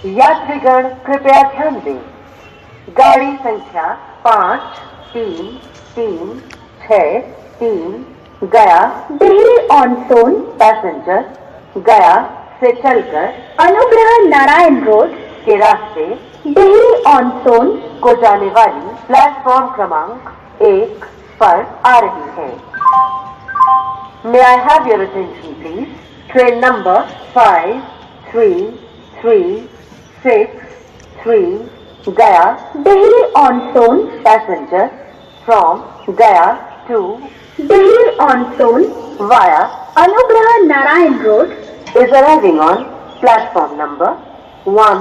यात्रीगण कृपया ध्यान दें। गाड़ी संख्या 5336 गया देहरी ऑन सोन पैसेंजर गया से चलकर अनुग्रह नारायण रोड के रास्ते देहरी ऑन सोन को जाने वाली प्लेटफॉर्म क्रमांक 1 पर आ रही है। May I have your attention please? Train number 5336 Gaya Dehri on Sone passenger from Gaya to Dehri on Sone via Anugrah Narayan road is arriving on platform number 1